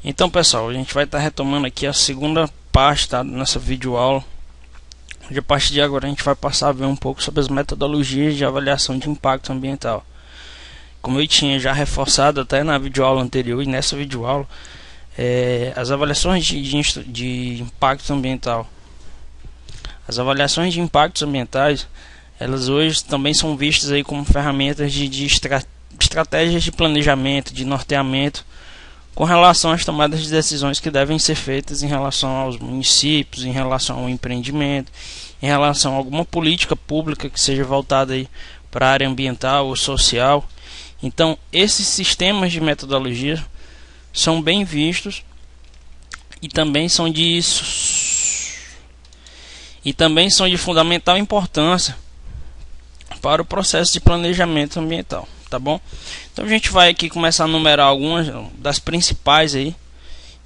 Então, pessoal, a gente vai estar retomando aqui a segunda parte, tá, nessa videoaula. A partir de agora a gente vai passar a ver um pouco sobre as metodologias de avaliação de impacto ambiental. Como eu tinha já reforçado até na videoaula anterior e nessa videoaula, as avaliações de impacto ambiental. As avaliações de impactos ambientais, elas hoje também são vistas aí como ferramentas de estratégias de planejamento, de norteamento, com relação às tomadas de decisões que devem ser feitas em relação aos municípios, em relação ao empreendimento, em relação a alguma política pública que seja voltada aí para a área ambiental ou social. Então, esses sistemas de metodologia são bem vistos e também são de fundamental importância para o processo de planejamento ambiental, tá bom? Então a gente vai aqui começar a numerar algumas das principais aí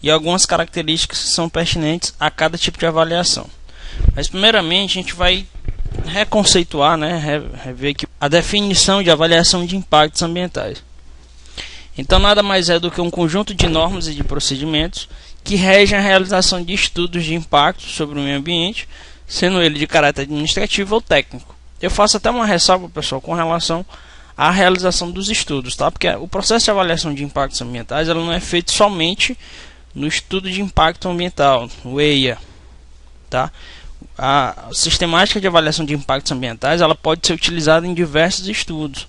e algumas características que são pertinentes a cada tipo de avaliação. Mas primeiramente a gente vai reconceituar, rever aqui a definição de avaliação de impactos ambientais. Então nada mais é do que um conjunto de normas e de procedimentos que regem a realização de estudos de impacto sobre o meio ambiente, sendo ele de caráter administrativo ou técnico. Eu faço até uma ressalva, pessoal, com relação à realização dos estudos, tá? Porque o processo de avaliação de impactos ambientais ela não é feito somente no estudo de impacto ambiental, o EIA, tá? A sistemática de avaliação de impactos ambientais ela pode ser utilizada em diversos estudos.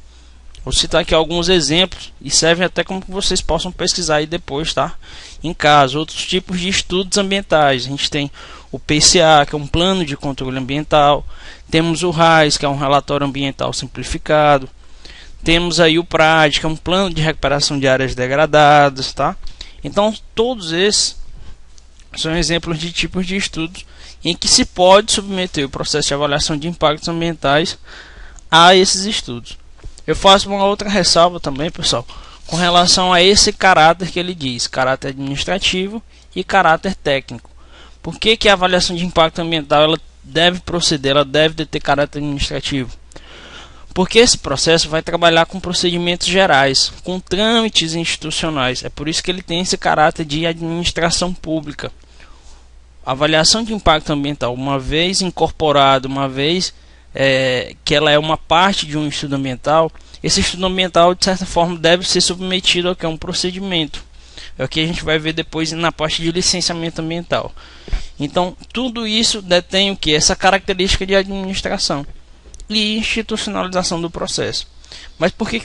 Vou citar aqui alguns exemplos e servem até como que vocês possam pesquisar aí depois, tá? Em casa, outros tipos de estudos ambientais. A gente tem o PCA, que é um plano de controle ambiental. Temos o RAIS, que é um relatório ambiental simplificado. Temos aí o PRAD, que é um plano de recuperação de áreas degradadas, tá? Então, todos esses são exemplos de tipos de estudos em que se pode submeter o processo de avaliação de impactos ambientais a esses estudos. Eu faço uma outra ressalva também, pessoal, com relação a esse caráter que ele diz, caráter administrativo e caráter técnico. Por que a avaliação de impacto ambiental ela deve proceder, ela deve ter caráter administrativo? Porque esse processo vai trabalhar com procedimentos gerais, com trâmites institucionais. É por isso que ele tem esse caráter de administração pública. A avaliação de impacto ambiental, uma vez incorporada, uma vez que ela é uma parte de um estudo ambiental, esse estudo ambiental de certa forma deve ser submetido ao que é um procedimento. É o que a gente vai ver depois na parte de licenciamento ambiental. Então tudo isso detém o que? Essa característica de administração e institucionalização do processo. Mas por que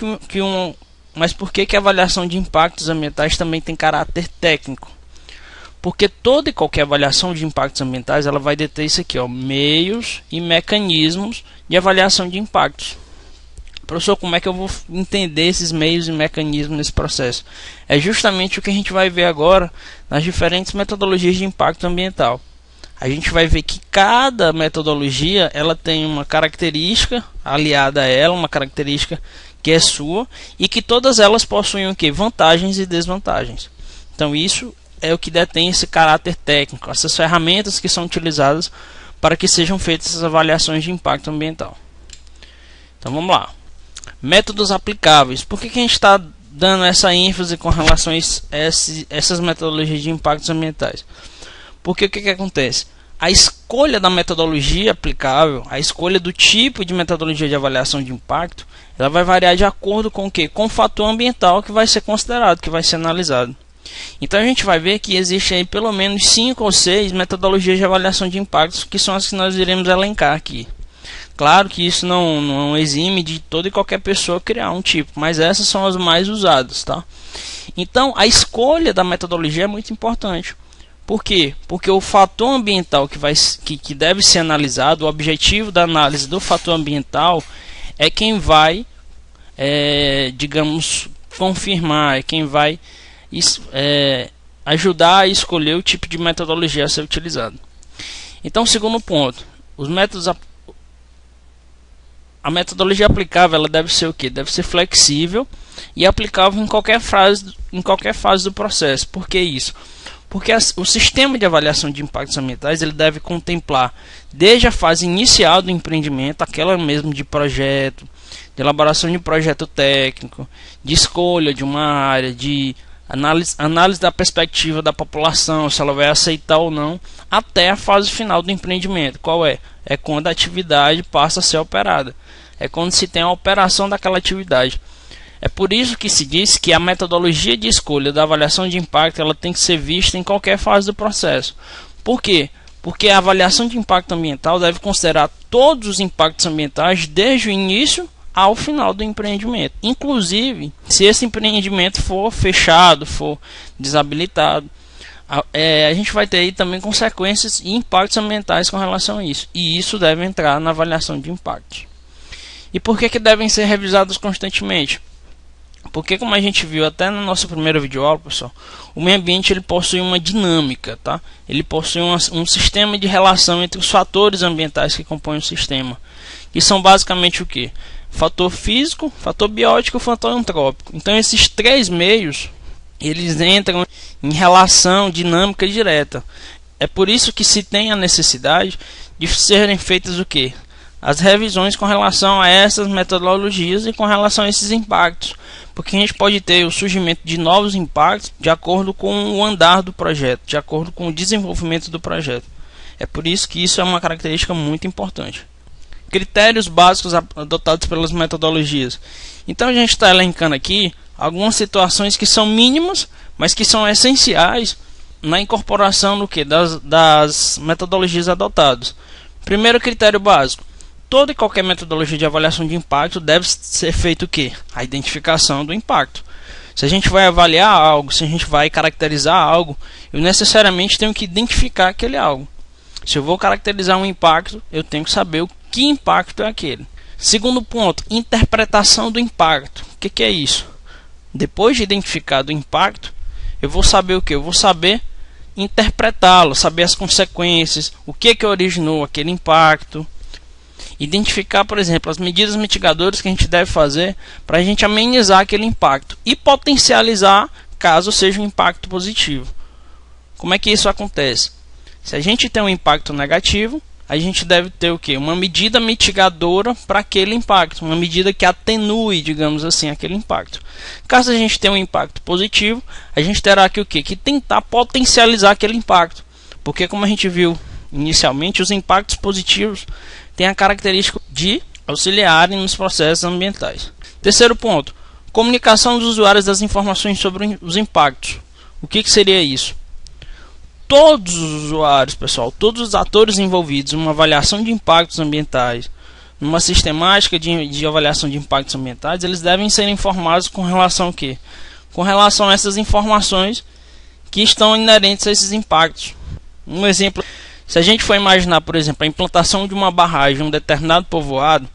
a avaliação de impactos ambientais também tem caráter técnico? Porque toda e qualquer avaliação de impactos ambientais ela vai deter isso aqui, ó, meios e mecanismos de avaliação de impactos. Professor, como é que eu vou entender esses meios e mecanismos nesse processo? É justamente o que a gente vai ver agora nas diferentes metodologias de impacto ambiental. A gente vai ver que cada metodologia ela tem uma característica aliada a ela, uma característica que é sua, e que todas elas possuem o quê? Vantagens e desvantagens. Então isso é o que detém esse caráter técnico, essas ferramentas que são utilizadas para que sejam feitas essas avaliações de impacto ambiental. Então vamos lá. Métodos aplicáveis. Por que a gente está dando essa ênfase com relação a essas metodologias de impactos ambientais? Porque o que acontece? A escolha da metodologia aplicável, a escolha do tipo de metodologia de avaliação de impacto, ela vai variar de acordo com o quê? Com o fator ambiental que vai ser considerado, que vai ser analisado. Então a gente vai ver que existem aí pelo menos 5 ou 6 metodologias de avaliação de impactos, que são as que nós iremos elencar aqui. Claro que isso não exime de toda e qualquer pessoa criar um tipo, mas essas são as mais usadas, tá? Então a escolha da metodologia é muito importante. Por quê? Porque o fator ambiental que deve ser analisado, o objetivo da análise do fator ambiental é quem vai, digamos, confirmar, é quem vai ajudar a escolher o tipo de metodologia a ser utilizado. Então, segundo ponto, a metodologia aplicável ela deve ser o quê? Deve ser flexível e aplicável em qualquer fase do processo. Por que isso? Porque o sistema de avaliação de impactos ambientais ele deve contemplar desde a fase inicial do empreendimento, aquela mesmo de projeto, de elaboração de projeto técnico, de escolha de uma área, de análise da perspectiva da população, se ela vai aceitar ou não, até a fase final do empreendimento. Qual é? É quando a atividade passa a ser operada. É quando se tem a operação daquela atividade. É por isso que se diz que a metodologia de escolha da avaliação de impacto ela tem que ser vista em qualquer fase do processo. Por quê? Porque a avaliação de impacto ambiental deve considerar todos os impactos ambientais desde o início ao final do empreendimento. Inclusive, se esse empreendimento for fechado, for desabilitado, a gente vai ter aí também consequências e impactos ambientais com relação a isso. E isso deve entrar na avaliação de impactos. E por que devem ser revisados constantemente? Porque, como a gente viu até no nosso primeiro vídeo aula, pessoal, o meio ambiente ele possui uma dinâmica, tá? Ele possui um sistema de relação entre os fatores ambientais que compõem o sistema, que são basicamente o que? Fator físico, fator biótico e fator antrópico. Então, esses três meios eles entram em relação dinâmica direta. É por isso que se tem a necessidade de serem feitas o que? As revisões com relação a essas metodologias e com relação a esses impactos, porque a gente pode ter o surgimento de novos impactos de acordo com o andar do projeto, de acordo com o desenvolvimento do projeto. É por isso que isso é uma característica muito importante. Critérios básicos adotados pelas metodologias. Então a gente está elencando aqui algumas situações que são mínimas, mas que são essenciais na incorporação do que? Das metodologias adotadas. Primeiro critério básico. Toda e qualquer metodologia de avaliação de impacto deve ser feito o quê? A identificação do impacto. Se a gente vai avaliar algo, se a gente vai caracterizar algo, eu necessariamente tenho que identificar aquele algo. Se eu vou caracterizar um impacto, eu tenho que saber o que impacto é aquele. Segundo ponto, interpretação do impacto. O que é isso? Depois de identificado o impacto, eu vou saber o que? Eu vou saber interpretá-lo, saber as consequências, o que originou aquele impacto. Identificar, por exemplo, as medidas mitigadoras que a gente deve fazer para a gente amenizar aquele impacto e potencializar caso seja um impacto positivo. Como é que isso acontece? Se a gente tem um impacto negativo, a gente deve ter o quê? Uma medida mitigadora para aquele impacto, uma medida que atenue, digamos assim, aquele impacto. Caso a gente tenha um impacto positivo, a gente terá que o quê? Que tentar potencializar aquele impacto, porque como a gente viu inicialmente, os impactos positivos têm a característica de auxiliarem nos processos ambientais. Terceiro ponto, comunicação dos usuários das informações sobre os impactos. O que seria isso? Todos os usuários, pessoal, todos os atores envolvidos em uma avaliação de impactos ambientais, numa sistemática de avaliação de impactos ambientais, eles devem ser informados com relação ao quê? Com relação a essas informações que estão inerentes a esses impactos. Um exemplo, se a gente for imaginar, por exemplo, a implantação de uma barragem em um determinado povoado,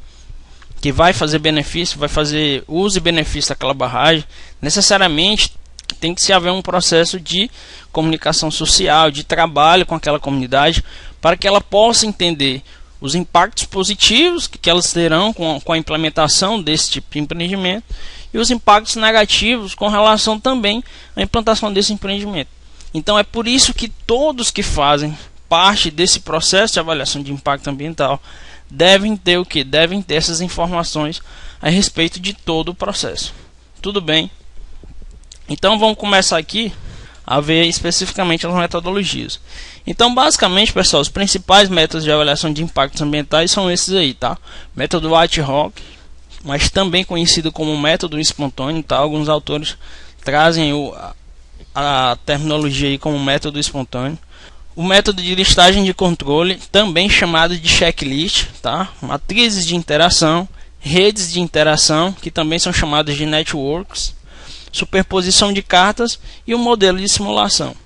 que vai fazer benefício, vai fazer uso e benefício daquela barragem, necessariamente tem que se haver um processo de comunicação social, de trabalho com aquela comunidade, para que ela possa entender os impactos positivos que elas terão com a implementação desse tipo de empreendimento e os impactos negativos com relação também à implantação desse empreendimento. Então é por isso que todos que fazem parte desse processo de avaliação de impacto ambiental devem ter o que? Devem ter essas informações a respeito de todo o processo. Tudo bem? Então vamos começar aqui a ver especificamente as metodologias. Então basicamente, pessoal, os principais métodos de avaliação de impactos ambientais são esses aí, tá? Método White-Rock, mas também conhecido como método espontâneo, tá? Alguns autores trazem a terminologia aí como método espontâneo. O método de listagem de controle, também chamado de checklist, tá? Matrizes de interação, redes de interação, que também são chamadas de networks, superposição de cartas e um modelo de simulação.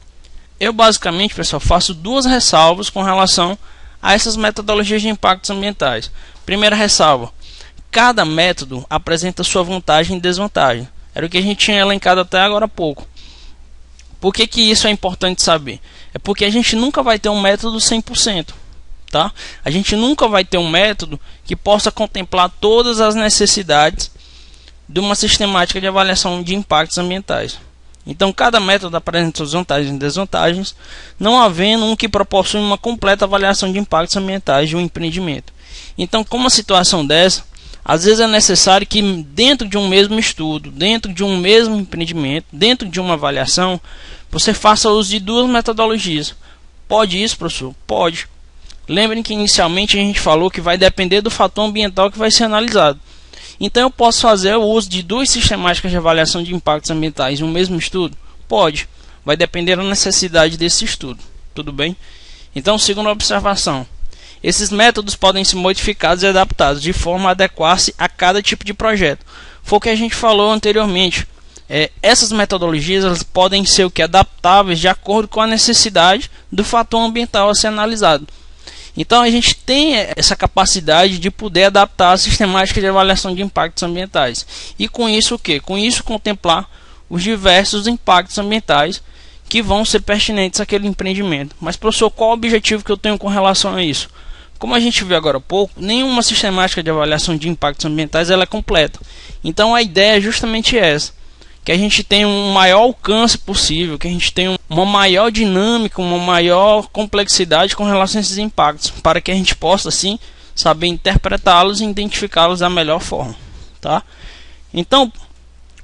Eu basicamente, pessoal, faço duas ressalvas com relação a essas metodologias de impactos ambientais. Primeira ressalva, cada método apresenta sua vantagem e desvantagem. Era o que a gente tinha elencado até agora há pouco. Por que isso é importante saber? É porque a gente nunca vai ter um método 100%, tá? A gente nunca vai ter um método que possa contemplar todas as necessidades de uma sistemática de avaliação de impactos ambientais. Então, cada método apresenta suas vantagens e desvantagens, não havendo um que proporcione uma completa avaliação de impactos ambientais de um empreendimento. Então, com uma situação dessa, Às vezes é necessário que dentro de um mesmo estudo, dentro de um mesmo empreendimento, dentro de uma avaliação, você faça uso de duas metodologias. Pode isso, professor? Pode. Lembrem que inicialmente a gente falou que vai depender do fator ambiental que vai ser analisado. Então eu posso fazer o uso de duas sistemáticas de avaliação de impactos ambientais em um mesmo estudo? Pode. Vai depender da necessidade desse estudo. Tudo bem? Então, segunda observação. Esses métodos podem ser modificados e adaptados de forma a adequar-se a cada tipo de projeto. Foi o que a gente falou anteriormente. Essas metodologias elas podem ser o que adaptáveis de acordo com a necessidade do fator ambiental a ser analisado. Então a gente tem essa capacidade de poder adaptar a sistemática de avaliação de impactos ambientais. E com isso o quê? Com isso contemplar os diversos impactos ambientais que vão ser pertinentes àquele empreendimento. Mas, professor, qual o objetivo que eu tenho com relação a isso? Como a gente viu agora há pouco, nenhuma sistemática de avaliação de impactos ambientais ela é completa. Então a ideia é justamente essa, que a gente tenha um maior alcance possível, que a gente tenha uma maior dinâmica, uma maior complexidade com relação a esses impactos, para que a gente possa assim saber interpretá-los e identificá-los da melhor forma, tá? Então,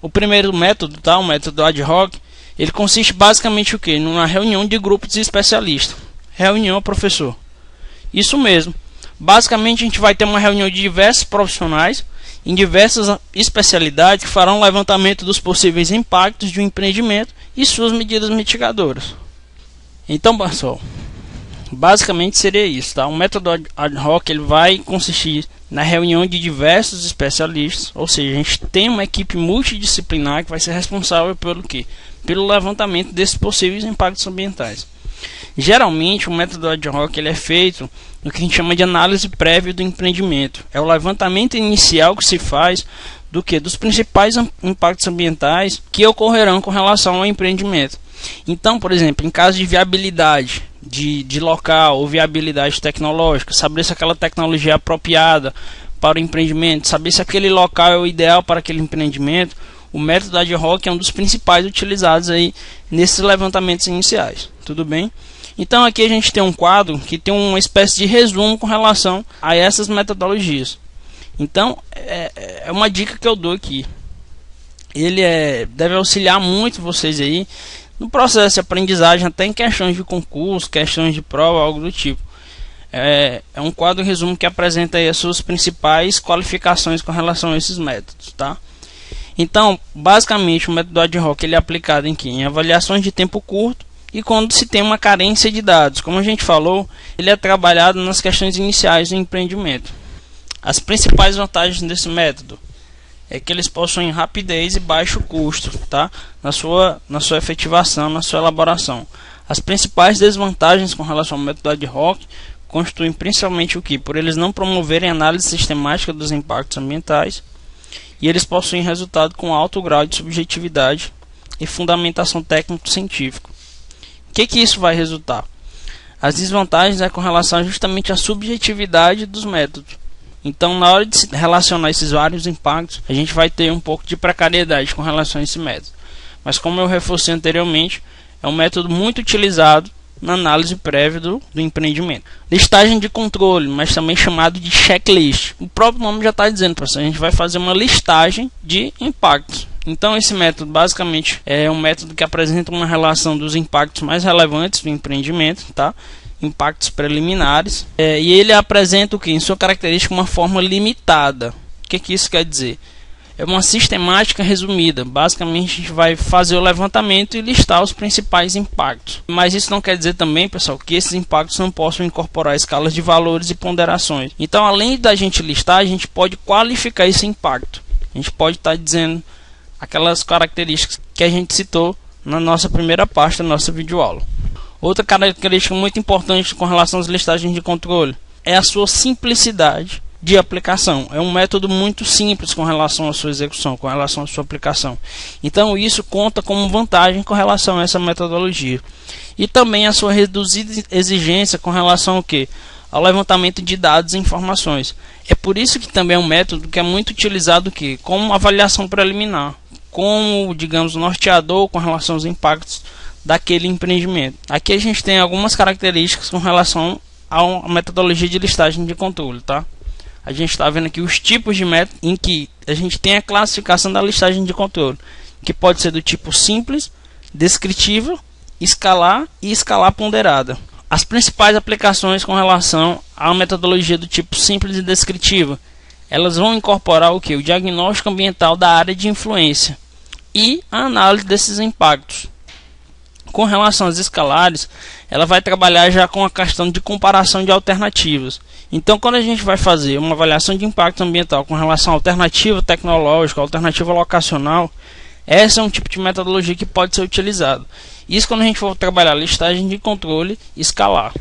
o primeiro método, tá? O método ad hoc, ele consiste basicamente o quê? Numa reunião de grupos de especialistas. Reunião, professor. Isso mesmo. Basicamente a gente vai ter uma reunião de diversos profissionais em diversas especialidades que farão um levantamento dos possíveis impactos de um empreendimento e suas medidas mitigadoras. Então, pessoal, basicamente seria isso, tá? O método ad hoc ele vai consistir na reunião de diversos especialistas, ou seja, a gente tem uma equipe multidisciplinar que vai ser responsável pelo quê? Pelo levantamento desses possíveis impactos ambientais. Geralmente o método ad hoc ele é feito no que a gente chama de análise prévia do empreendimento. É o levantamento inicial que se faz do que? Dos principais impactos ambientais que ocorrerão com relação ao empreendimento. Então, por exemplo, em caso de viabilidade de local ou viabilidade tecnológica, saber se aquela tecnologia é apropriada para o empreendimento, saber se aquele local é o ideal para aquele empreendimento, o método ad hoc é um dos principais utilizados aí nesses levantamentos iniciais. Tudo bem? Então aqui a gente tem um quadro que tem uma espécie de resumo com relação a essas metodologias. Então é uma dica que eu dou aqui. Ele deve auxiliar muito vocês aí no processo de aprendizagem, até em questões de concurso, questões de prova, algo do tipo. É um quadro resumo que apresenta aí as suas principais qualificações com relação a esses métodos, tá? Então, basicamente, o método ad hoc ele é aplicado em avaliações de tempo curto e quando se tem uma carência de dados. Como a gente falou, ele é trabalhado nas questões iniciais do empreendimento. As principais vantagens desse método é que eles possuem rapidez e baixo custo, tá? na sua efetivação, na sua elaboração. As principais desvantagens com relação ao método ad hoc constituem principalmente o que? Por eles não promoverem análise sistemática dos impactos ambientais, e eles possuem resultado com alto grau de subjetividade e fundamentação técnico-científica. O que isso vai resultar? As desvantagens com relação justamente à subjetividade dos métodos. Então, na hora de se relacionar esses vários impactos, a gente vai ter um pouco de precariedade com relação a esse método. Mas como eu reforcei anteriormente, é um método muito utilizado na análise prévia do empreendimento. Listagem de controle, mas também chamado de checklist. O próprio nome já está dizendo, pessoal, a gente vai fazer uma listagem de impactos. Então esse método basicamente é um método que apresenta uma relação dos impactos mais relevantes do empreendimento, tá? Impactos preliminares, e ele apresenta o que? Em sua característica uma forma limitada. O que isso quer dizer? É uma sistemática resumida. Basicamente a gente vai fazer o levantamento e listar os principais impactos. Mas isso não quer dizer também, pessoal, que esses impactos não possam incorporar escalas de valores e ponderações. Então, além da gente listar, a gente pode qualificar esse impacto. A gente pode estar dizendo aquelas características que a gente citou na nossa primeira parte da nossa videoaula. Outra característica muito importante com relação às listagens de controle é a sua simplicidade de aplicação. É um método muito simples com relação à sua execução, com relação à sua aplicação. Então isso conta como vantagem com relação a essa metodologia. E também a sua reduzida exigência com relação ao quê? Ao levantamento de dados e informações. É por isso que também é um método que é muito utilizado aqui, como avaliação preliminar, como, digamos, norteador com relação aos impactos daquele empreendimento. Aqui a gente tem algumas características com relação a metodologia de listagem de controle, tá? a gente está vendo aqui os tipos de método em que a gente tem a classificação da listagem de controle, que pode ser do tipo simples, descritiva, escalar e escalar ponderada. As principais aplicações com relação à metodologia do tipo simples e descritiva, elas vão incorporar o que? O diagnóstico ambiental da área de influência e a análise desses impactos. Com relação às escalares, ela vai trabalhar já com a questão de comparação de alternativas. Então, quando a gente vai fazer uma avaliação de impacto ambiental com relação à alternativa tecnológica, alternativa locacional, essa é um tipo de metodologia que pode ser utilizado. Isso quando a gente for trabalhar listagem de controle escalar.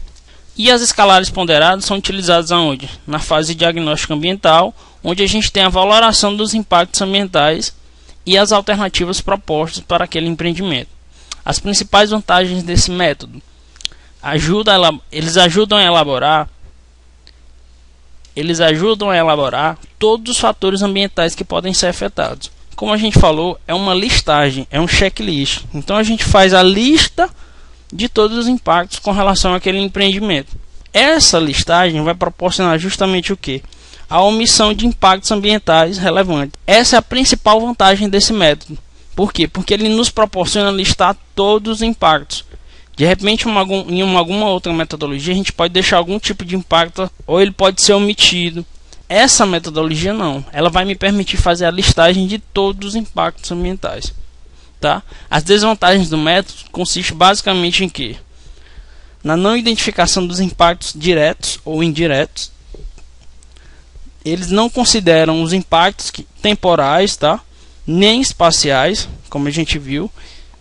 E as escalares ponderadas são utilizadas aonde? Na fase de diagnóstico ambiental, onde a gente tem a valoração dos impactos ambientais e as alternativas propostas para aquele empreendimento. As principais vantagens desse método: eles ajudam a elaborar todos os fatores ambientais que podem ser afetados. Como a gente falou, é uma listagem, é um checklist. Então a gente faz a lista de todos os impactos com relação àquele empreendimento. Essa listagem vai proporcionar justamente o que? A omissão de impactos ambientais relevantes. Essa é a principal vantagem desse método. Por quê? Porque ele nos proporciona listar todos os impactos. De repente, em alguma outra metodologia, a gente pode deixar algum tipo de impacto ou ele pode ser omitido. Essa metodologia não. Ela vai me permitir fazer a listagem de todos os impactos ambientais. Tá? As desvantagens do método consistem basicamente em quê? Na não identificação dos impactos diretos ou indiretos. Eles não consideram os impactos temporais, tá? Nem espaciais, como a gente viu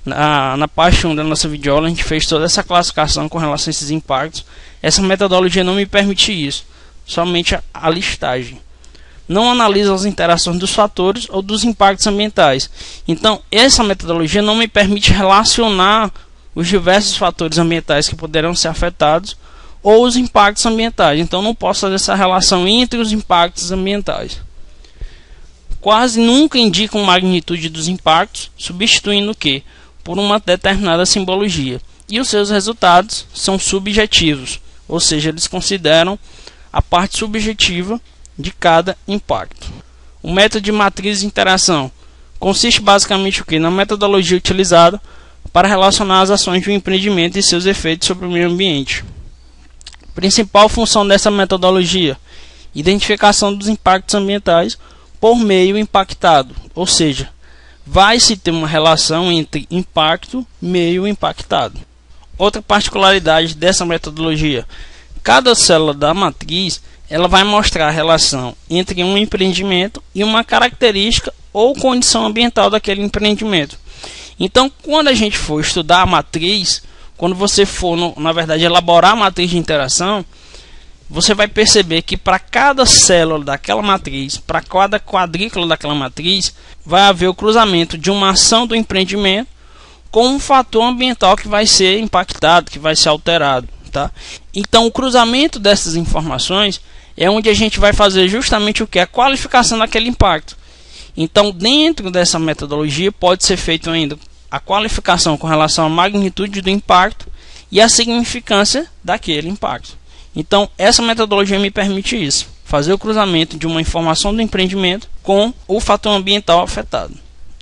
na parte 1 da nossa videoaula. A gente fez toda essa classificação com relação a esses impactos. Essa metodologia não me permite isso, somente a listagem. Não analisa as interações dos fatores ou dos impactos ambientais. Então, essa metodologia não me permite relacionar os diversos fatores ambientais que poderão ser afetados ou os impactos ambientais. Então, não posso fazer essa relação entre os impactos ambientais. Quase nunca indicam magnitude dos impactos, substituindo o que? Por uma determinada simbologia. E os seus resultados são subjetivos, ou seja, eles consideram a parte subjetiva de cada impacto. O método de matriz de interação consiste basicamente o que? Na metodologia utilizada para relacionar as ações de um empreendimento e seus efeitos sobre o meio ambiente. Principal função dessa metodologia: identificação dos impactos ambientais por meio impactado, ou seja, vai-se ter uma relação entre impacto e meio impactado. Outra particularidade dessa metodologia: cada célula da matriz ela vai mostrar a relação entre um empreendimento e uma característica ou condição ambiental daquele empreendimento. Então, quando a gente for estudar a matriz, quando você for, na verdade, elaborar a matriz de interação, você vai perceber que para cada célula daquela matriz, para cada quadrícula daquela matriz, vai haver o cruzamento de uma ação do empreendimento com um fator ambiental que vai ser impactado, que vai ser alterado. Tá? Então, o cruzamento dessas informações é onde a gente vai fazer justamente o que? A qualificação daquele impacto. Então, dentro dessa metodologia, pode ser feito ainda a qualificação com relação à magnitude do impacto e a significância daquele impacto. Então, essa metodologia me permite isso, fazer o cruzamento de uma informação do empreendimento com o fator ambiental afetado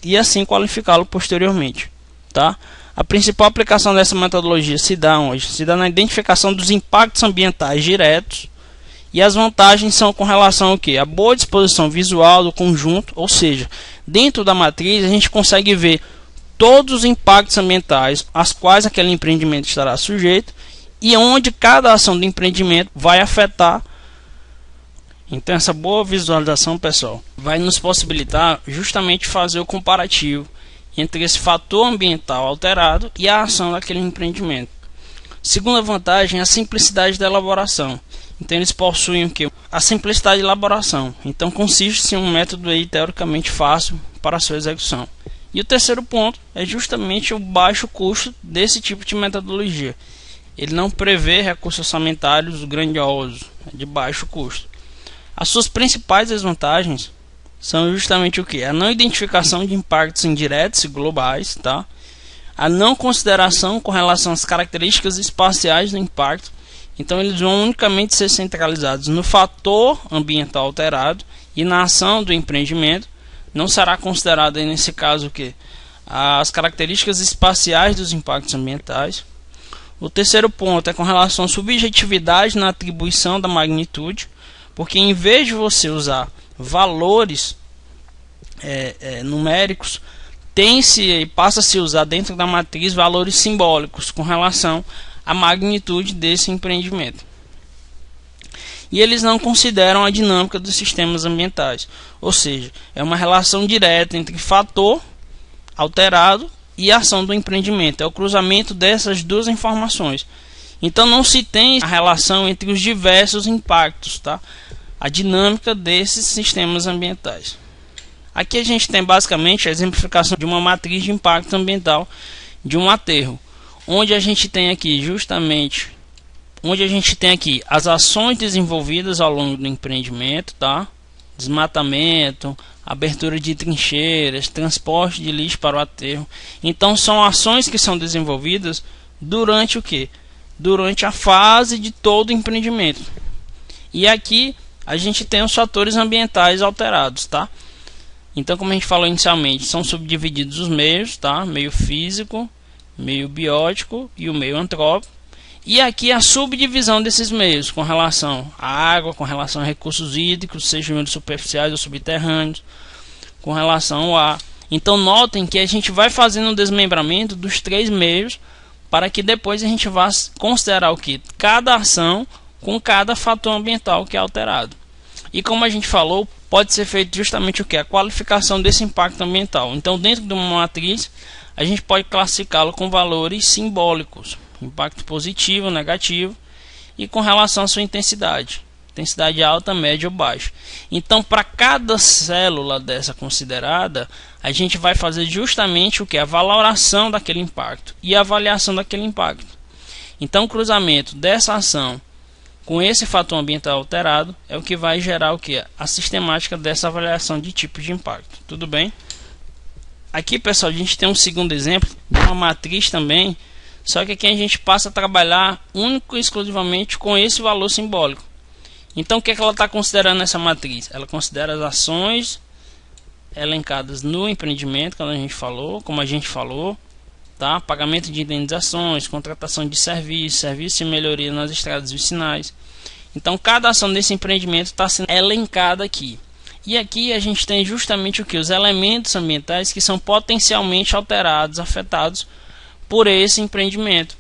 e assim qualificá-lo posteriormente. Tá? A principal aplicação dessa metodologia se dá onde? Se dá na identificação dos impactos ambientais diretos, e as vantagens são com relação ao que? A boa disposição visual do conjunto, ou seja, dentro da matriz a gente consegue ver todos os impactos ambientais às quais aquele empreendimento estará sujeito e onde cada ação do empreendimento vai afetar. Então essa boa visualização, pessoal, vai nos possibilitar justamente fazer o comparativo entre esse fator ambiental alterado e a ação daquele empreendimento. Segunda vantagem é a simplicidade da elaboração. Então eles possuem o que? A simplicidade de elaboração. Então consiste em um método aí, teoricamente fácil para a sua execução. E o terceiro ponto é justamente o baixo custo desse tipo de metodologia. Ele não prevê recursos orçamentários grandiosos, de baixo custo. As suas principais desvantagens são justamente o que? A não identificação de impactos indiretos e globais, tá? A não consideração com relação às características espaciais do impacto. Então eles vão unicamente ser centralizados no fator ambiental alterado e na ação do empreendimento. Não será considerado aí, nesse caso, o que? As características espaciais dos impactos ambientais. O terceiro ponto é com relação à subjetividade na atribuição da magnitude, porque em vez de você usar valores numéricos, passa a se usar dentro da matriz valores simbólicos com relação à magnitude desse empreendimento. E eles não consideram a dinâmica dos sistemas ambientais, ou seja, é uma relação direta entre fator alterado e ação do empreendimento, é o cruzamento dessas duas informações. Então não se tem a relação entre os diversos impactos, tá? A dinâmica desses sistemas ambientais. Aqui a gente tem basicamente a exemplificação de uma matriz de impacto ambiental de um aterro, onde a gente tem aqui as ações desenvolvidas ao longo do empreendimento, tá? Desmatamento, abertura de trincheiras, transporte de lixo para o aterro. Então são ações que são desenvolvidas durante o quê? Durante a fase de todo o empreendimento. E aqui a gente tem os fatores ambientais alterados, tá? Então, como a gente falou inicialmente, são subdivididos os meios, tá? Meio físico, meio biótico e o meio antrópico. E aqui a subdivisão desses meios com relação à água, com relação a recursos hídricos, sejam eles superficiais ou subterrâneos, com relação ao ar. Então notem que a gente vai fazendo um desmembramento dos três meios para que depois a gente vá considerar o que? Cada ação com cada fator ambiental que é alterado. E como a gente falou, pode ser feito justamente o que? A qualificação desse impacto ambiental. Então dentro de uma matriz a gente pode classificá-lo com valores simbólicos. Impacto positivo, negativo, e com relação à sua intensidade alta, média ou baixa. Então, para cada célula dessa considerada, a gente vai fazer justamente o que? A valoração daquele impacto e a avaliação daquele impacto. Então, o cruzamento dessa ação com esse fator ambiental alterado é o que vai gerar o que? A sistemática dessa avaliação de tipo de impacto. Tudo bem? Aqui, pessoal, a gente tem um segundo exemplo de uma matriz também. Só que aqui a gente passa a trabalhar único e exclusivamente com esse valor simbólico. Então o que é que ela está considerando nessa matriz? Ela considera as ações elencadas no empreendimento, como a gente falou, tá? Pagamento de indenizações, contratação de serviço e melhoria nas estradas vicinais. Então cada ação desse empreendimento está sendo elencada aqui. E aqui a gente tem justamente o que? Os elementos ambientais que são potencialmente alterados, afetados por esse empreendimento.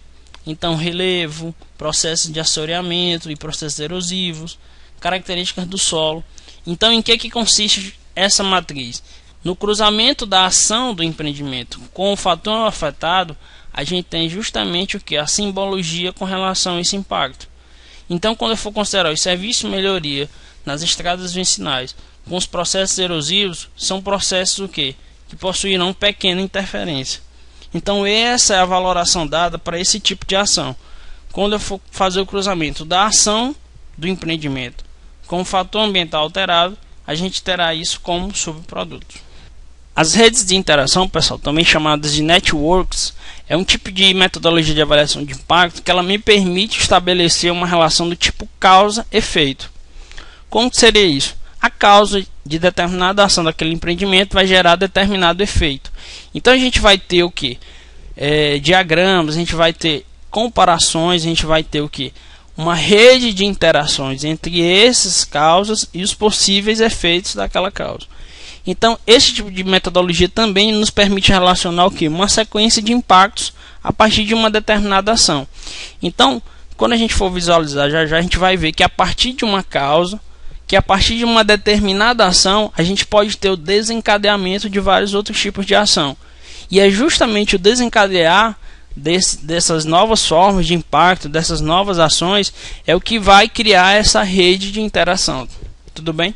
Então relevo, processos de assoreamento e processos erosivos, características do solo. Então em que consiste essa matriz? No cruzamento da ação do empreendimento com o fator afetado, a gente tem justamente o que? A simbologia com relação a esse impacto. Então quando eu for considerar os serviços de melhoria nas estradas vicinais com os processos erosivos, são processos o que? Que possuirão pequena interferência. Então essa é a valoração dada para esse tipo de ação. Quando eu for fazer o cruzamento da ação do empreendimento com o fator ambiental alterado, a gente terá isso como subproduto. As redes de interação, pessoal, também chamadas de networks, é um tipo de metodologia de avaliação de impacto que ela me permite estabelecer uma relação do tipo causa-efeito. Como seria isso? A causa de determinada ação daquele empreendimento vai gerar determinado efeito. Então a gente vai ter o que? Diagramas, a gente vai ter comparações, a gente vai ter o que? Uma rede de interações entre essas causas e os possíveis efeitos daquela causa. Então esse tipo de metodologia também nos permite relacionar o que? Uma sequência de impactos a partir de uma determinada ação. Então quando a gente for visualizar já a gente vai ver que a partir de uma causa, que a partir de uma determinada ação, a gente pode ter o desencadeamento de vários outros tipos de ação. E é justamente o desencadear dessas novas formas de impacto, dessas novas ações, é o que vai criar essa rede de interação. Tudo bem?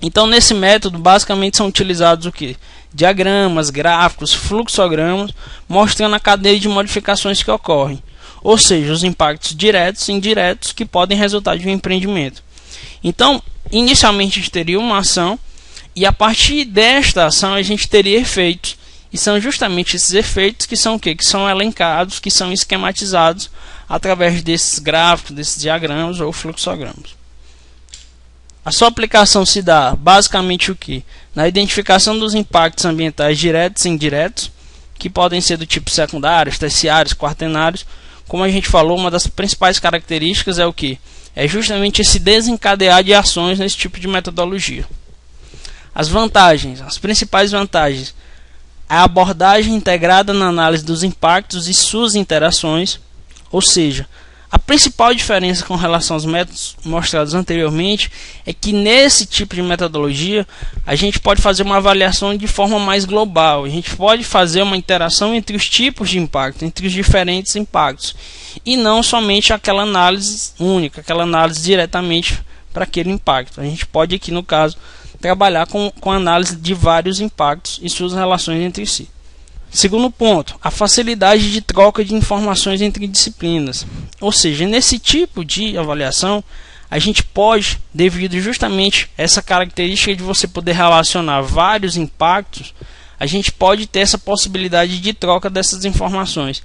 Então, nesse método, basicamente são utilizados o que? Diagramas, gráficos, fluxogramas, mostrando a cadeia de modificações que ocorrem. Ou seja, os impactos diretos e indiretos que podem resultar de um empreendimento. Então, inicialmente a gente teria uma ação e a partir desta ação a gente teria efeitos. E são justamente esses efeitos que são o quê? Que são elencados, que são esquematizados através desses gráficos, desses diagramas ou fluxogramas. A sua aplicação se dá basicamente o que? Na identificação dos impactos ambientais diretos e indiretos, que podem ser do tipo secundários, terciários, quaternários. Como a gente falou, uma das principais características é o que? É justamente esse desencadear de ações nesse tipo de metodologia. As vantagens, as principais vantagens: a abordagem integrada na análise dos impactos e suas interações, ou seja, a principal diferença com relação aos métodos mostrados anteriormente é que nesse tipo de metodologia a gente pode fazer uma avaliação de forma mais global, a gente pode fazer uma interação entre os tipos de impacto, entre os diferentes impactos, e não somente aquela análise única, aquela análise diretamente para aquele impacto. A gente pode aqui no caso trabalhar com a análise de vários impactos e suas relações entre si. Segundo ponto, a facilidade de troca de informações entre disciplinas. Ou seja, nesse tipo de avaliação, a gente pode, devido justamente a essa característica de você poder relacionar vários impactos, a gente pode ter essa possibilidade de troca dessas informações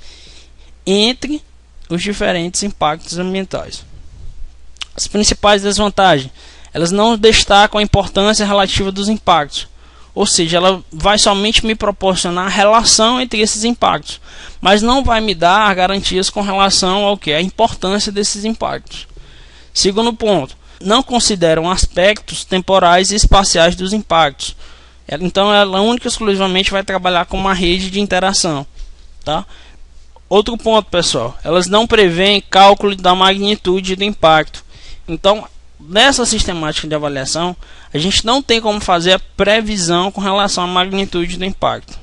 entre os diferentes impactos ambientais. As principais desvantagens: elas não destacam a importância relativa dos impactos, ou seja, ela vai somente me proporcionar a relação entre esses impactos, mas não vai me dar garantias com relação ao que é a importância desses impactos. Segundo ponto, não consideram aspectos temporais e espaciais dos impactos. Então ela única e exclusivamente vai trabalhar com uma rede de interação, tá? Outro ponto, pessoal, elas não prevêem cálculo da magnitude do impacto. Então, nessa sistemática de avaliação, a gente não tem como fazer a previsão com relação à magnitude do impacto.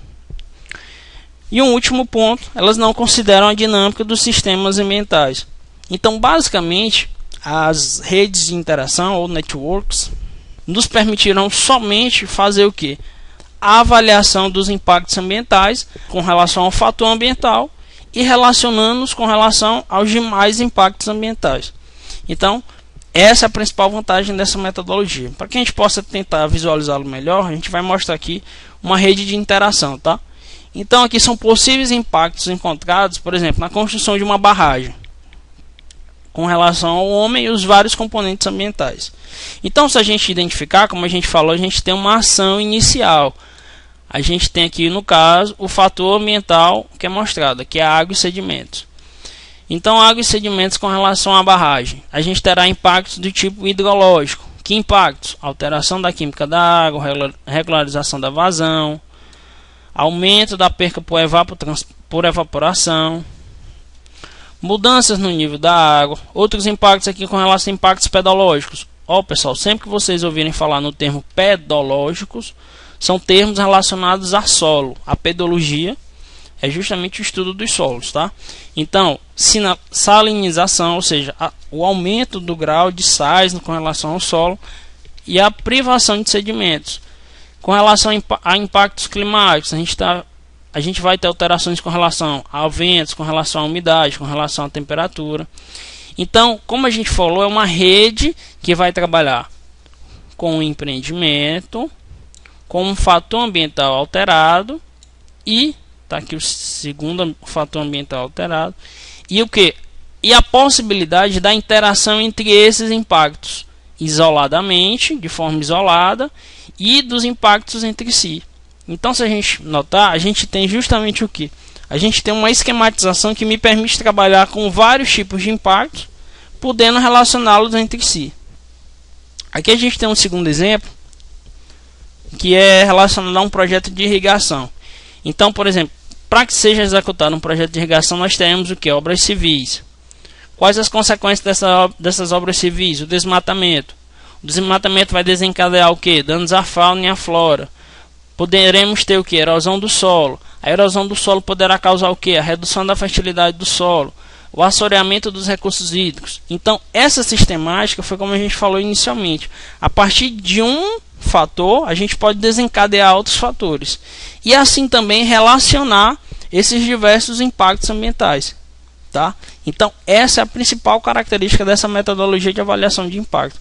E um último ponto, elas não consideram a dinâmica dos sistemas ambientais. Então, basicamente, as redes de interação ou networks nos permitirão somente fazer o que? A avaliação dos impactos ambientais com relação ao fator ambiental e relacionando-os com relação aos demais impactos ambientais. Então, essa é a principal vantagem dessa metodologia. Para que a gente possa tentar visualizá-lo melhor, a gente vai mostrar aqui uma rede de interação, tá? Então aqui são possíveis impactos encontrados, por exemplo, na construção de uma barragem, com relação ao homem e os vários componentes ambientais. Então, se a gente identificar, como a gente falou, a gente tem uma ação inicial. A gente tem aqui, no caso, o fator ambiental que é mostrado, que é a água e sedimentos. Então, água e sedimentos com relação à barragem. A gente terá impactos do tipo hidrológico. Que impactos? Alteração da química da água, regularização da vazão, aumento da perca por evaporação, mudanças no nível da água. Outros impactos aqui com relação a impactos pedológicos. Pessoal, sempre que vocês ouvirem falar no termo pedológicos, são termos relacionados a solo. A pedologia é justamente o estudo dos solos, tá? Então, salinização, ou seja, o aumento do grau de sais com relação ao solo, e a privação de sedimentos. Com relação a impactos climáticos, a gente vai ter alterações com relação a ventos, com relação à umidade, com relação à temperatura. Então, como a gente falou, é uma rede que vai trabalhar com o empreendimento, com um fator ambiental alterado e tá aqui o segundo fator ambiental alterado. E o que? E a possibilidade da interação entre esses impactos isoladamente, de forma isolada, e dos impactos entre si. Então, se a gente notar, a gente tem justamente o que? A gente tem uma esquematização que me permite trabalhar com vários tipos de impactos, podendo relacioná-los entre si. Aqui a gente tem um segundo exemplo, que é relacionado a um projeto de irrigação. Então, por exemplo, para que seja executado um projeto de irrigação, nós teremos o que? Obras civis. Quais as consequências dessas obras civis? O desmatamento. O desmatamento vai desencadear o que? Danos à fauna e à flora. Poderemos ter o que? Erosão do solo. A erosão do solo poderá causar o que? A redução da fertilidade do solo. O assoreamento dos recursos hídricos. Então, essa sistemática foi como a gente falou inicialmente. A partir de um fator, a gente pode desencadear outros fatores. E assim também relacionar esses diversos impactos ambientais. Tá? Então, essa é a principal característica dessa metodologia de avaliação de impacto.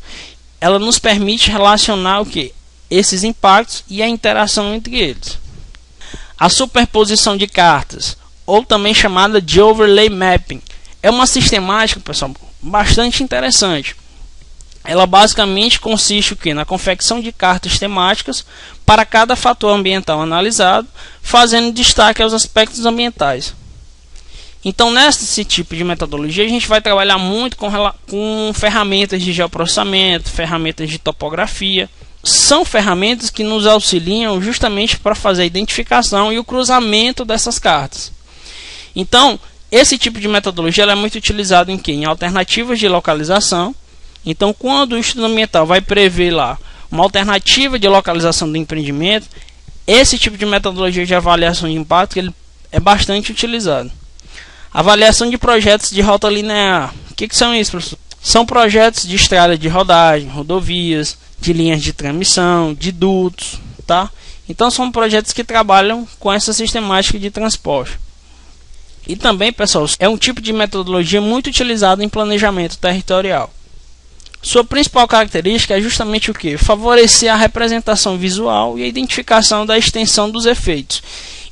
Ela nos permite relacionar o que? Esses impactos e a interação entre eles. A superposição de cartas, ou também chamada de overlay mapping, é uma sistemática, pessoal, bastante interessante. Ela basicamente consiste o quê? Na confecção de cartas temáticas para cada fator ambiental analisado, fazendo destaque aos aspectos ambientais. Então, nesse tipo de metodologia, a gente vai trabalhar muito com ferramentas de geoprocessamento, ferramentas de topografia. São ferramentas que nos auxiliam justamente para fazer a identificação e o cruzamento dessas cartas. Então, esse tipo de metodologia ela é muito utilizado em quê? Em alternativas de localização. Então, quando o estudo ambiental vai prever lá uma alternativa de localização do empreendimento, esse tipo de metodologia de avaliação de impacto ele é bastante utilizado. Avaliação de projetos de rota linear. O que são isso, professor? São projetos de estrada de rodagem, rodovias, de linhas de transmissão, de dutos, tá? Então são projetos que trabalham com essa sistemática de transporte. E também, pessoal, é um tipo de metodologia muito utilizado em planejamento territorial. Sua principal característica é justamente o que? Favorecer a representação visual e a identificação da extensão dos efeitos.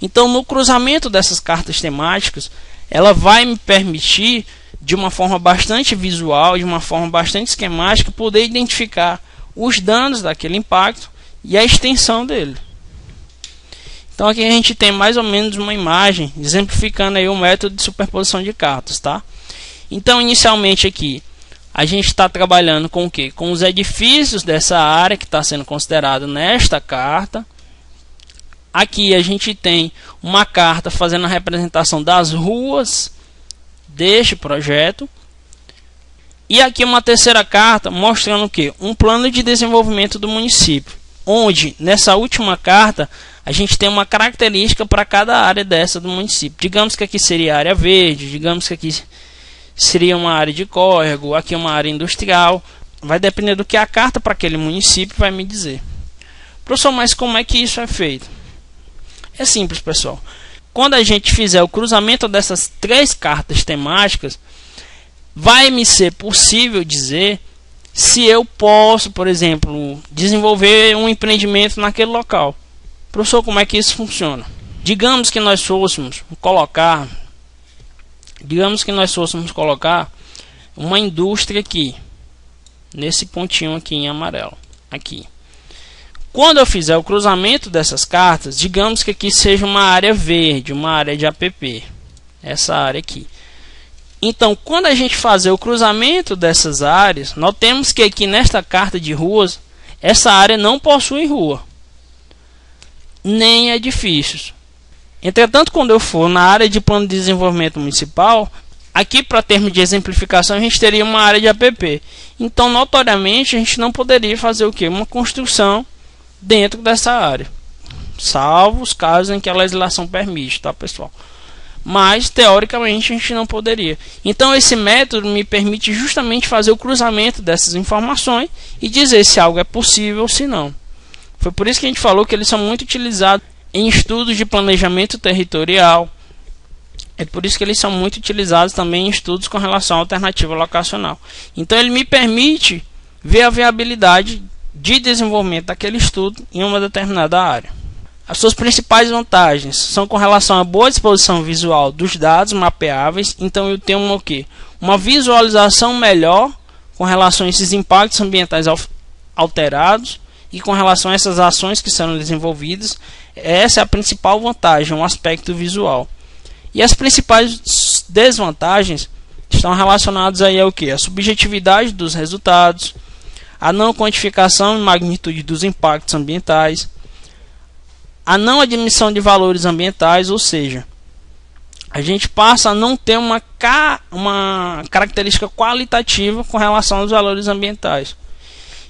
Então, no cruzamento dessas cartas temáticas, ela vai me permitir, de uma forma bastante visual, de uma forma bastante esquemática, poder identificar os danos daquele impacto e a extensão dele. Então aqui a gente tem mais ou menos uma imagem exemplificando aí o método de superposição de cartas, tá? Então inicialmente aqui a gente está trabalhando com o que? Com os edifícios dessa área que está sendo considerado nesta carta. Aqui a gente tem uma carta fazendo a representação das ruas deste projeto. E aqui uma terceira carta mostrando o que? Um plano de desenvolvimento do município. Onde nessa última carta a gente tem uma característica para cada área dessa do município. Digamos que aqui seria área verde, digamos que aqui seria uma área de córrego, aqui uma área industrial. Vai depender do que a carta para aquele município vai me dizer. Professor, mas como é que isso é feito? É simples, pessoal. Quando a gente fizer o cruzamento dessas três cartas temáticas, vai me ser possível dizer se eu posso, por exemplo, desenvolver um empreendimento naquele local. Professor, como é que isso funciona? Digamos que nós fôssemos colocar uma indústria aqui, nesse pontinho aqui em amarelo, aqui. Quando eu fizer o cruzamento dessas cartas, digamos que aqui seja uma área verde, uma área de APP, essa área aqui. Então, quando a gente fazer o cruzamento dessas áreas, notemos que aqui nesta carta de ruas, essa área não possui rua, nem edifícios. Entretanto, quando eu for na área de plano de desenvolvimento municipal, aqui para termos de exemplificação, a gente teria uma área de APP. Então, notoriamente, a gente não poderia fazer o quê? Uma construção dentro dessa área, salvo os casos em que a legislação permite, tá, pessoal? Mas teoricamente a gente não poderia. Então esse método me permite justamente fazer o cruzamento dessas informações e dizer se algo é possível ou se não. Foi por isso que a gente falou que eles são muito utilizados em estudos de planejamento territorial. É por isso que eles são muito utilizados também em estudos com relação à alternativa locacional. Então ele me permite ver a viabilidade de desenvolvimento daquele estudo em uma determinada área. As suas principais vantagens são com relação à boa disposição visual dos dados mapeáveis. Então eu tenho uma visualização melhor com relação a esses impactos ambientais alterados e com relação a essas ações que serão desenvolvidas. Essa é a principal vantagem, um aspecto visual. E as principais desvantagens estão relacionadas aí ao que? A subjetividade dos resultados, a não quantificação e magnitude dos impactos ambientais, a não admissão de valores ambientais, ou seja, a gente passa a não ter uma característica qualitativa com relação aos valores ambientais.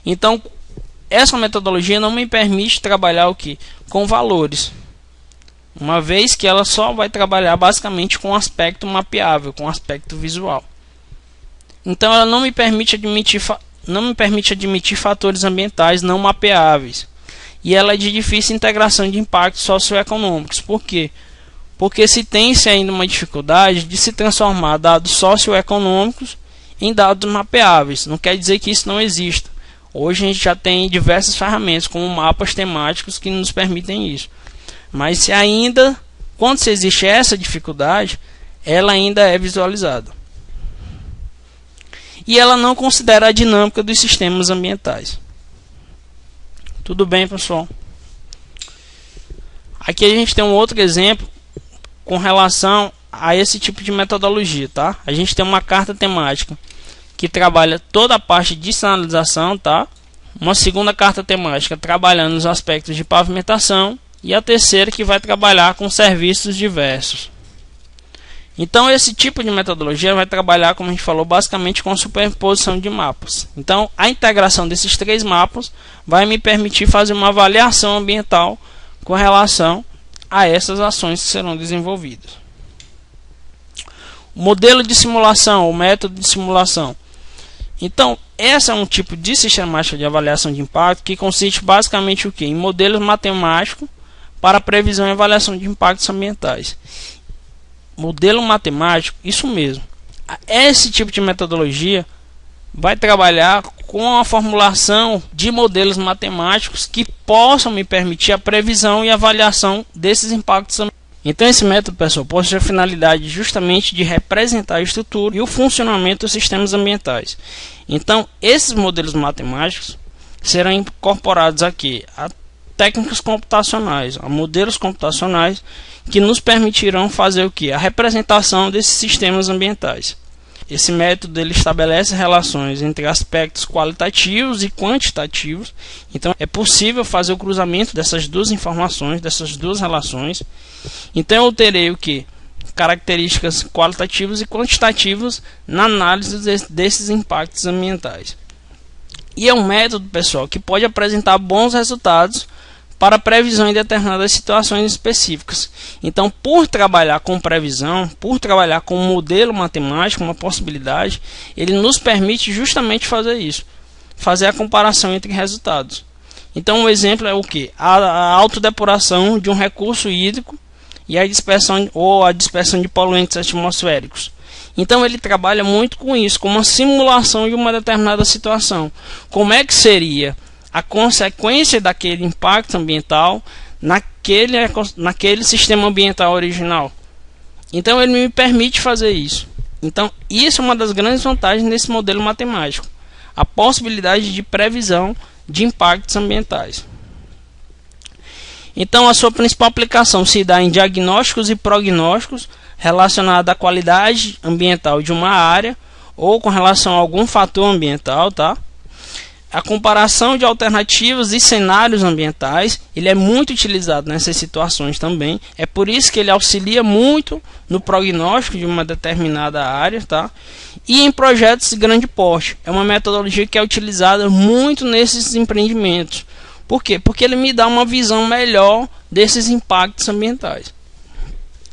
Então, essa metodologia não me permite trabalhar o que? Com valores, uma vez que ela só vai trabalhar basicamente com aspecto mapeável, com aspecto visual. Então, ela não me permite admitir fatores ambientais não mapeáveis. E ela é de difícil integração de impactos socioeconômicos. Por quê? Porque se tem-se ainda uma dificuldade de se transformar dados socioeconômicos em dados mapeáveis. Não quer dizer que isso não exista. Hoje a gente já tem diversas ferramentas, como mapas temáticos, que nos permitem isso. Mas se ainda, quando se existe essa dificuldade, ela ainda é visualizada. E ela não considera a dinâmica dos sistemas ambientais. Tudo bem, pessoal? Aqui a gente tem um outro exemplo com relação a esse tipo de metodologia, tá? A gente tem uma carta temática que trabalha toda a parte de sinalização, tá? Uma segunda carta temática trabalhando os aspectos de pavimentação e a terceira que vai trabalhar com serviços diversos. Então esse tipo de metodologia vai trabalhar, como a gente falou, basicamente com superposição de mapas. Então a integração desses 3 mapas vai me permitir fazer uma avaliação ambiental com relação a essas ações que serão desenvolvidas. O modelo de simulação, o método de simulação. Então esse é um tipo de sistemática de avaliação de impacto que consiste basicamente o quê? Em modelos matemáticos para previsão e avaliação de impactos ambientais. Modelo matemático, isso mesmo. Esse tipo de metodologia vai trabalhar com a formulação de modelos matemáticos que possam me permitir a previsão e avaliação desses impactos ambientais. Então esse método, pessoal, possui a finalidade justamente de representar a estrutura e o funcionamento dos sistemas ambientais. Então esses modelos matemáticos serão incorporados aqui a técnicas computacionais, a modelos computacionais que nos permitirão fazer o que? A representação desses sistemas ambientais. Esse método ele estabelece relações entre aspectos qualitativos e quantitativos. Então é possível fazer o cruzamento dessas duas informações, dessas duas relações. Então eu terei o que? Características qualitativas e quantitativas na análise desses impactos ambientais. E é um método, pessoal, que pode apresentar bons resultados para previsão em determinadas situações específicas. Então, por trabalhar com previsão, por trabalhar com um modelo matemático, uma possibilidade, ele nos permite justamente fazer isso, fazer a comparação entre resultados. Então, um exemplo é o que? A autodepuração de um recurso hídrico e a dispersão ou a dispersão de poluentes atmosféricos. Então ele trabalha muito com isso, com uma simulação de uma determinada situação. Como é que seria a consequência daquele impacto ambiental naquele sistema ambiental original? Então ele me permite fazer isso. Então isso é uma das grandes vantagens desse modelo matemático, a possibilidade de previsão de impactos ambientais. Então a sua principal aplicação se dá em diagnósticos e prognósticos relacionados à qualidade ambiental de uma área ou com relação a algum fator ambiental, tá? A comparação de alternativas e cenários ambientais, ele é muito utilizado nessas situações também. É por isso que ele auxilia muito no prognóstico de uma determinada área, tá? E em projetos de grande porte. É uma metodologia que é utilizada muito nesses empreendimentos. Por quê? Porque ele me dá uma visão melhor desses impactos ambientais.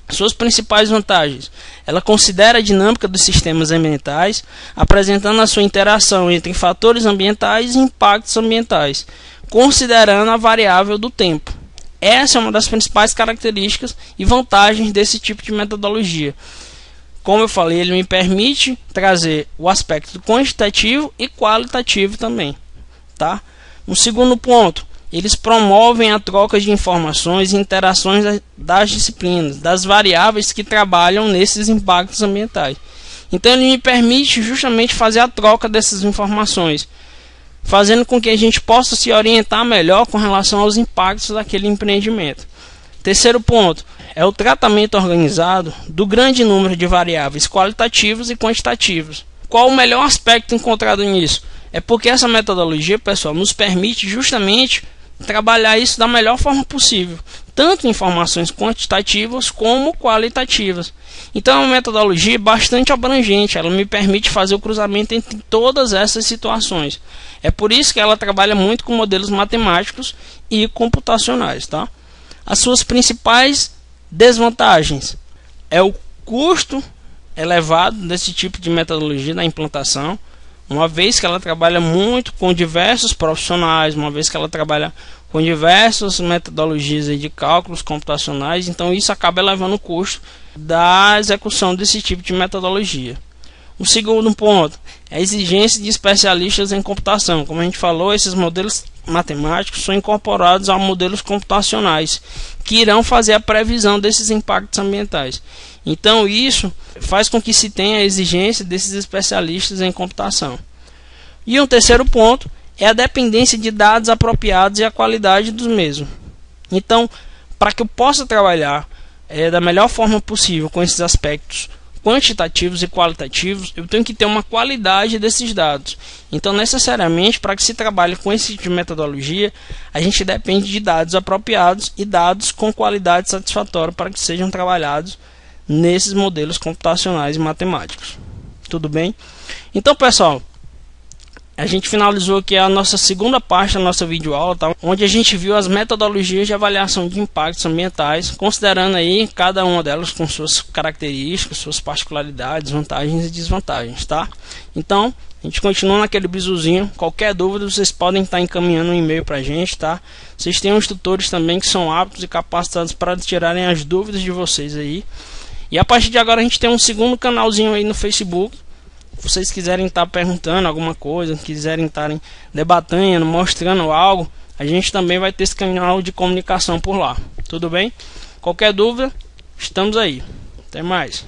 Suas principais vantagens: ela considera a dinâmica dos sistemas ambientais, apresentando a sua interação entre fatores ambientais e impactos ambientais, considerando a variável do tempo. Essa é uma das principais características e vantagens desse tipo de metodologia. Como eu falei, ele me permite trazer o aspecto quantitativo e qualitativo também, tá? Um segundo ponto: eles promovem a troca de informações e interações das disciplinas, das variáveis que trabalham nesses impactos ambientais. Então ele me permite justamente fazer a troca dessas informações, fazendo com que a gente possa se orientar melhor com relação aos impactos daquele empreendimento. Terceiro ponto é o tratamento organizado do grande número de variáveis qualitativas e quantitativas. Qual o melhor aspecto encontrado nisso? É porque essa metodologia, pessoal, nos permite justamente trabalhar isso da melhor forma possível, tanto informações quantitativas como qualitativas. Então é uma metodologia bastante abrangente, ela me permite fazer o cruzamento entre todas essas situações. É por isso que ela trabalha muito com modelos matemáticos e computacionais, tá? As suas principais desvantagens é o custo elevado desse tipo de metodologia na implantação, uma vez que ela trabalha muito com diversos profissionais, uma vez que ela trabalha com diversas metodologias de cálculos computacionais, então isso acaba elevando o custo da execução desse tipo de metodologia. O segundo ponto é a exigência de especialistas em computação. Como a gente falou, esses modelos matemáticos são incorporados a modelos computacionais que irão fazer a previsão desses impactos ambientais. Então isso faz com que se tenha a exigência desses especialistas em computação. E um terceiro ponto é a dependência de dados apropriados e a qualidade dos mesmos. Então, para que eu possa trabalhar da melhor forma possível com esses aspectos quantitativos e qualitativos, eu tenho que ter uma qualidade desses dados. Então, necessariamente, para que se trabalhe com esse tipo de metodologia, a gente depende de dados apropriados e dados com qualidade satisfatória para que sejam trabalhados nesses modelos computacionais e matemáticos. Tudo bem? Então, pessoal, a gente finalizou aqui a nossa segunda parte da nossa videoaula, tá? Onde a gente viu as metodologias de avaliação de impactos ambientais, considerando aí cada uma delas com suas características, suas particularidades, vantagens e desvantagens, tá? Então, a gente continua naquele bizuzinho. Qualquer dúvida, vocês podem estar encaminhando um e-mail para a gente, tá? Vocês têm uns tutores também que são aptos e capacitados para tirarem as dúvidas de vocês aí. E a partir de agora a gente tem um segundo canalzinho aí no Facebook. Se vocês quiserem estar perguntando alguma coisa, quiserem estarem debatendo, mostrando algo, a gente também vai ter esse canal de comunicação por lá. Tudo bem? Qualquer dúvida, estamos aí. Até mais.